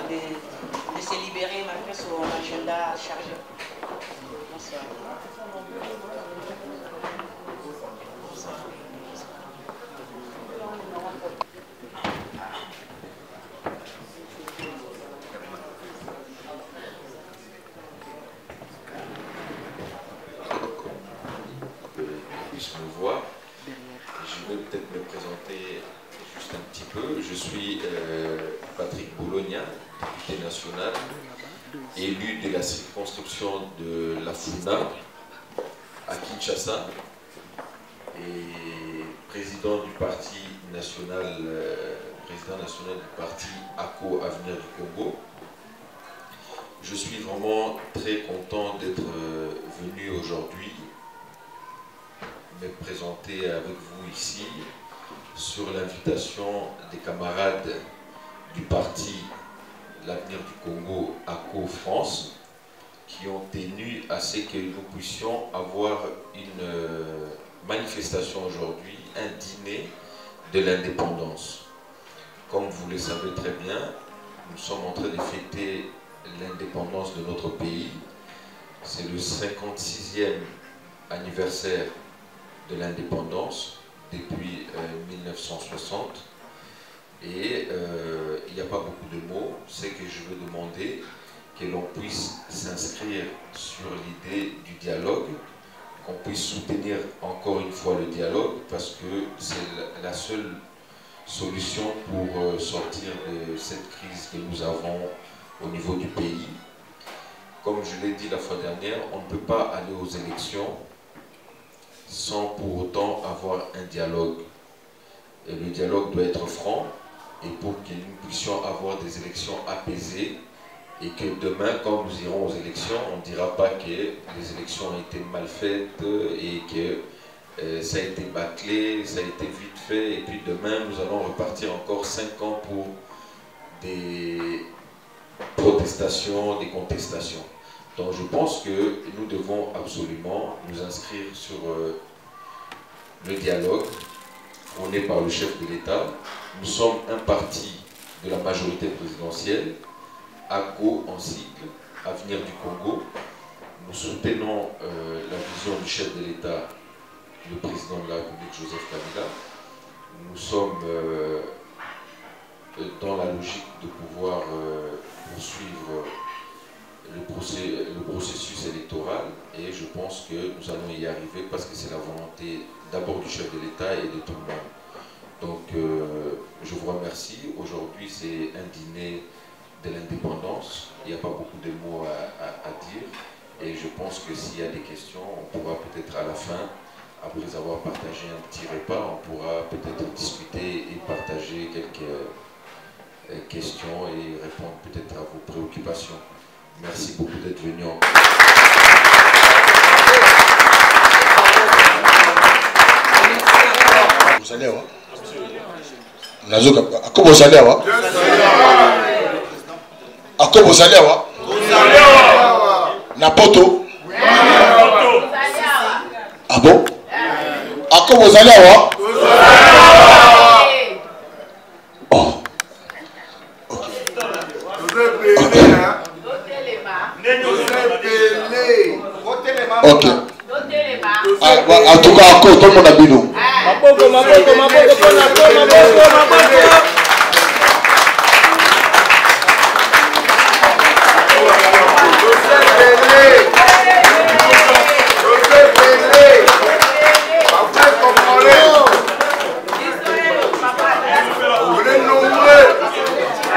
De se libérer malgré son agenda chargé. Bonsoir. Puisse me voir. Je vais peut-être me présenter juste un petit peu. Je suis Patrick Bologna, député national, élu de la circonscription de la Funa à Kinshasa et président du parti national, du parti ACO Avenir du Congo. Je suis vraiment très content d'être venu aujourd'hui me présenter avec vous ici sur l'invitation des camarades du parti L'Avenir du Congo ACO France qui ont tenu à ce que nous puissions avoir une manifestation aujourd'hui, un dîner de l'indépendance. Comme vous le savez très bien, nous sommes en train de fêter l'indépendance de notre pays. C'est le 56e anniversaire de l'indépendance depuis 1960. Et il n'y a pas beaucoup de mots. C'est que je veux demander que l'on puisse s'inscrire sur l'idée du dialogue, qu'on puisse soutenir encore une fois le dialogue, parce que c'est la seule solution pour sortir de cette crise que nous avons au niveau du pays. Comme je l'ai dit la fois dernière, on ne peut pas aller aux élections sans pour autant avoir un dialogue. Et le dialogue doit être franc, et pour que nous puissions avoir des élections apaisées, et que demain, quand nous irons aux élections, on ne dira pas que les élections ont été mal faites et que ça a été bâclé, ça a été vite fait, et puis demain, nous allons repartir encore 5 ans pour des protestations, des contestations. Donc je pense que nous devons absolument nous inscrire sur le dialogue prôné par le chef de l'État. Nous sommes un parti de la majorité présidentielle, ACO en sigle, Avenir du Congo. Nous soutenons la vision du chef de l'État, le président de la République, Joseph Kabila. Nous sommes dans la logique de pouvoir poursuivre le processus électoral, et je pense que nous allons y arriver parce que c'est la volonté d'abord du chef de l'État et de tout le monde. Donc je vous remercie. Aujourd'hui c'est un dîner de l'indépendance, il n'y a pas beaucoup de mots à dire, et je pense que s'il y a des questions, on pourra peut-être à la fin, après avoir partagé un petit repas, on pourra peut-être discuter et partager quelques questions et répondre peut-être à vos préoccupations. Merci beaucoup d'être venu. Vous allez voir. Comment vous allez voir? Comment vous allez voir? Napoto. Ah bon? Comment vous allez voir? Oh. Ok. En tout cas, tout le monde a bu nous.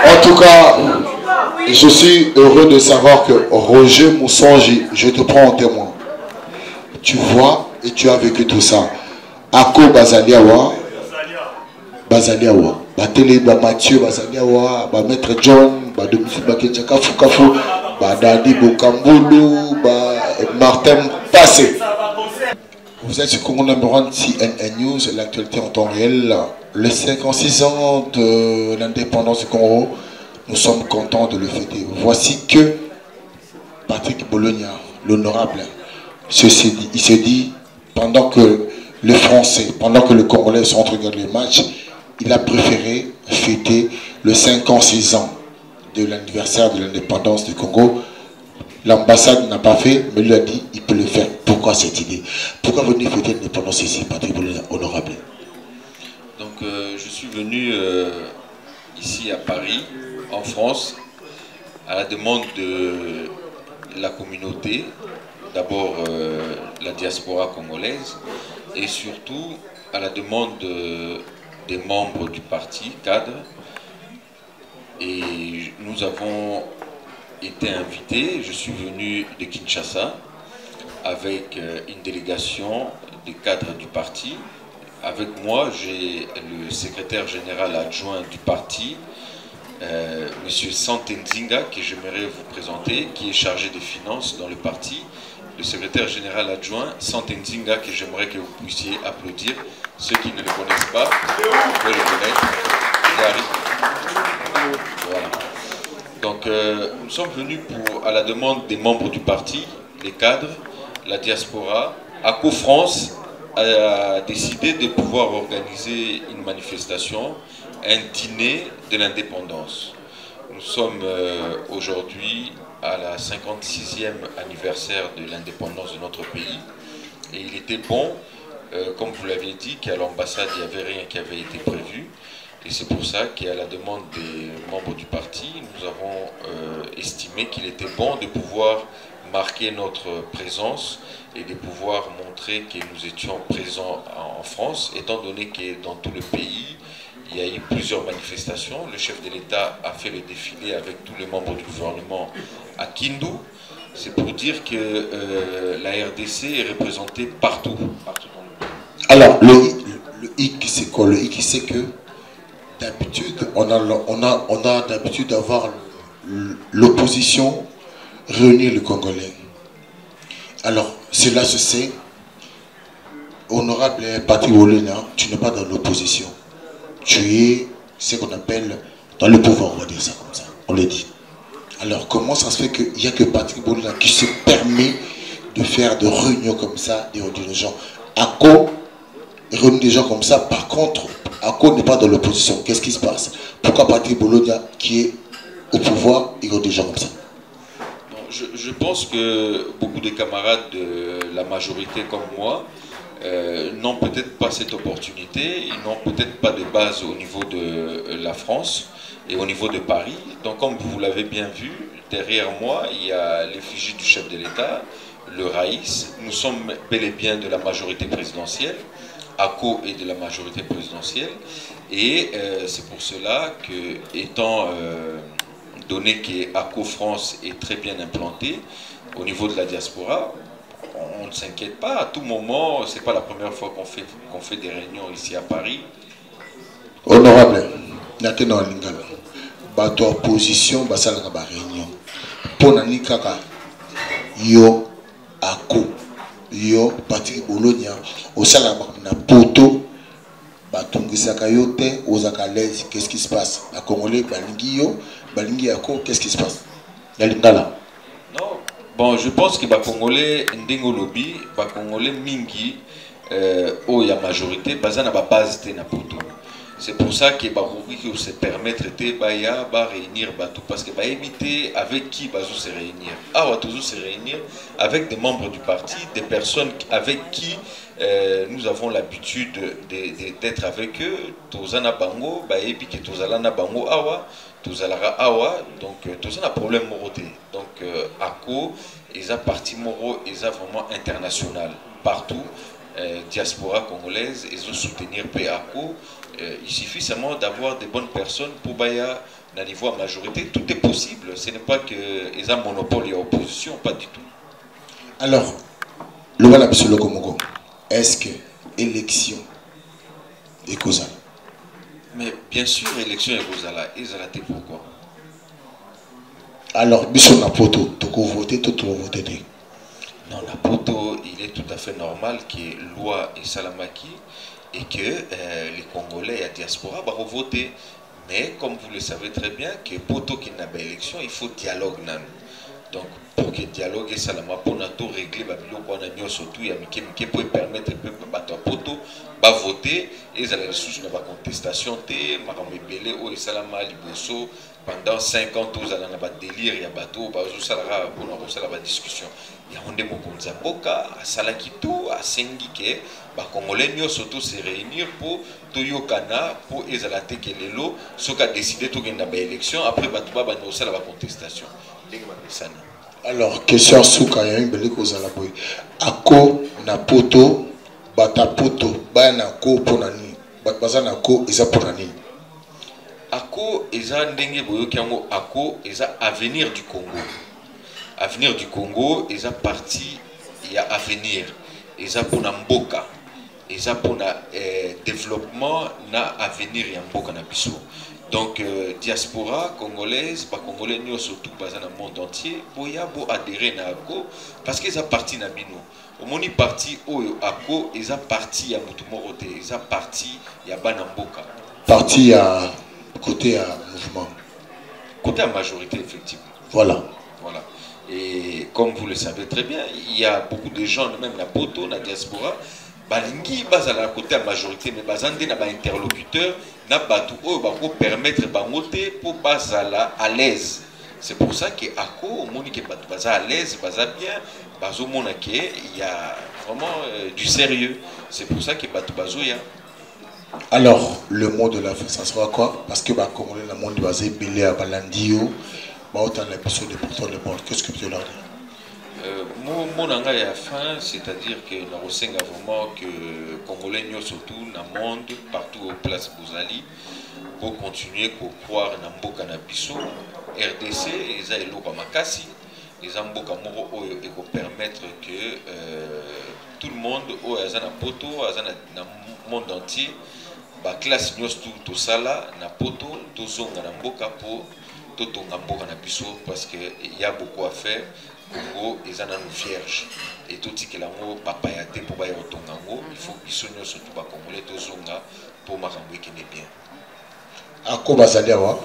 En tout cas, je suis heureux de savoir que Roger Moussongi, je te prends en témoin. Tu vois et tu as vécu tout ça. Ako Bazaliawa, Bazaliawa, Batele, Mathieu, Bazaliawa, Maître John, Dominique Bakenjaka Fukafu, Dadi Bokambulu, Martin Passé. Vous êtes sur Congo numéro 1 CNN News, l'actualité en temps réel. Les 56 ans de l'indépendance du Congo, nous sommes contents de le fêter. Voici que Patrick Bologna, l'honorable, il se dit, pendant que les Français, pendant que les Congolais sont en train de regarder le match, il a préféré fêter le 56 ans de l'anniversaire de l'indépendance du Congo. L'ambassade n'a pas fait, mais lui a dit il peut le faire. Pourquoi cette idée? Pourquoi venir fêter l'indépendance ici, Patrick Bologna, honorable? Donc je suis venu ici à Paris, en France, à la demande de la communauté, d'abord la diaspora congolaise, et surtout à la demande des membres du parti, cadre. Et nous avons été invités, je suis venu de Kinshasa avec une délégation des cadres du parti. Avec moi, j'ai le secrétaire général adjoint du parti, M. Santenzinga, que j'aimerais vous présenter, qui est chargé des finances dans le parti. Le secrétaire général adjoint, Santenzinga, que j'aimerais que vous puissiez applaudir. Ceux qui ne le connaissent pas, vous pouvez le connaître. Voilà. Donc, nous sommes venus à la demande des membres du parti, les cadres, la diaspora. ACO France a décidé de pouvoir organiser une manifestation, un dîner de l'indépendance. Nous sommes aujourd'hui à la 56e anniversaire de l'indépendance de notre pays. Et il était bon, comme vous l'avez dit, qu'à l'ambassade, il n'y avait rien qui avait été prévu. Et c'est pour ça qu'à la demande des membres du parti, nous avons estimé qu'il était bon de pouvoir marquer notre présence et de pouvoir montrer que nous étions présents en France, étant donné que dans tout le pays, il y a eu plusieurs manifestations. Le chef de l'État a fait le défilé avec tous les membres du gouvernement à Kindu. C'est pour dire que la RDC est représentée partout dans le pays. Alors, le hic, c'est quoi? Le hic, c'est que d'habitude, on a d'habitude d'avoir l'opposition réunir le Congolais. Alors, cela se sait. Honorable Patrick Bologna, tu n'es pas dans l'opposition. Tu es ce qu'on appelle dans le pouvoir, on va dire ça comme ça. On le dit. Alors, comment ça se fait qu'il n'y a que Patrick Bologna qui se permet de faire des réunions comme ça, de réunir les gens? ACO réunit des gens comme ça. Par contre, ACO n'est pas dans l'opposition. Qu'est-ce qui se passe? Pourquoi Patrick Bologna, qui est au pouvoir, il réunit des gens comme ça? Je pense que beaucoup de camarades de la majorité comme moi n'ont peut-être pas cette opportunité, ils n'ont peut-être pas de base au niveau de la France et au niveau de Paris. Donc comme vous l'avez bien vu, derrière moi, il y a l'effigie du chef de l'État, le Raïs. Nous sommes bel et bien de la majorité présidentielle, ACO est de la majorité présidentielle, et c'est pour cela que, étant donné que ACO France est très bien implanté au niveau de la diaspora, on ne s'inquiète pas. À tout moment, ce n'est pas la première fois qu'on fait des réunions ici à Paris. Honorable, Natena Lingala, bato opposition, basala ba réunion. Ponani kaka yo ACO, yo Patrick Bologna, osala na poto. Qu'est-ce qui se passe? À Congolais, Balingi Yako, qu'est-ce qui se passe? Non, bon, je pense que les Congolais, Ndengolobi, les Congolais Mingi, où il y a majorité, ils n'ont pas base na poto. C'est pour ça que les se permettre de réunir parce que éviter avec qui ils se réunir. Ah, toujours se réunir avec des membres du parti, des personnes avec qui nous avons l'habitude d'être avec eux. Tozana bango, baebi que tozalana bango awa, tozalara awa, donc tozana problème moroté. Donc ACO, ils ont parti moro, ils ont vraiment international partout. Diaspora congolaise, ils ont soutenir PACO. Il suffit seulement d'avoir des bonnes personnes pour Baya à niveau à majorité. Tout est possible. Ce n'est pas qu'ils ont un monopole et opposition, pas du tout. Alors, le voilà, monsieur Lokomogo, est-ce que élection est causale? Mais bien sûr, élection est Rosala. Et Zalate pourquoi? Alors, biso na poto, toko voter, tout voter. Non, la poto, il est tout à fait normal que loi et salamaki et que les Congolais et la diaspora vont voter. Mais comme vous le savez très bien, que poto qui n'a pas élection, il faut dialogue. Donc, pour que dialogue et salama pour tout régler, surtout, il y a Miké pour permettre à poto de voter et les ressources de la contestation, et salama liboso pendant 5 ans, tous allons avoir délire, il y a bateau, pour la discussion. Il y a un des Mokonzamboka, à Salakitou, à Sengike, les Congolais surtout se réunir pour Toyokana, pour Ezalate Kelelo, ce qui a décidé de gagner l'élection, après Batouba, la contestation. Alors, question souka ya mbele ko zala boy. Ako na poto, bata poto, ba na ko ponani. Baza na ko eza ponani. Ako eza ndenge boyoki yango ako eza avenir du Congo. Avenir du Congo eza parti ya avenir. Eza pona mboka. Eza pona développement na avenir ya mboka na biso. Donc, diaspora congolaise, pas congolais, nous surtout dans le monde entier, boya bo adhérer na ACO parce qu'ils ont parti na bino. Au moni parti oyo ACO, ils ont parti à Mutumorote, ils ont parti ya Banamboka. Parti à côté à mouvement. Côté à majorité effectivement. Voilà. Voilà. Et comme vous le savez très bien, il y a beaucoup de gens, même la poto, la diaspora. Balingi bazala côté la majorité mais bazande na ba interlocuteur na batu o ba ko permettre bangote pour bazala à l'aise. C'est pour ça que ako moni que batu baza à l'aise, baza bien, bazo mona que il y a vraiment du sérieux. C'est pour ça que batu bazo ya. Alors, le mot de la fin ça sera quoi? Parce que ba congolais la monde basé belé à balandio, ba autant l'épisode de pourtant le monde. Qu'est-ce que tu leur dis? Mon anga ya fin, c'est-à-dire que nous avons vraiment que les Congolais, surtout dans le monde, partout aux places Bouzali, pour continuer à croire dans Mboka na biso, RDC, ils ont l'eau makasi, ils ont Mboka moro et pour permettre que tout le monde, dans le poto, dans le monde entier, la classe tout ça là, na poto, tout zonga na Mboka pour tout Mboka na biso, parce qu'il y a beaucoup à faire. Congo ils en ont vierge et tout ce que l'amour papa y a été pour bailler au Tongango il faut qu'ils soient surtout pas congolais tous zonga pour marambo qui n'est bien. À quoi bazali awa?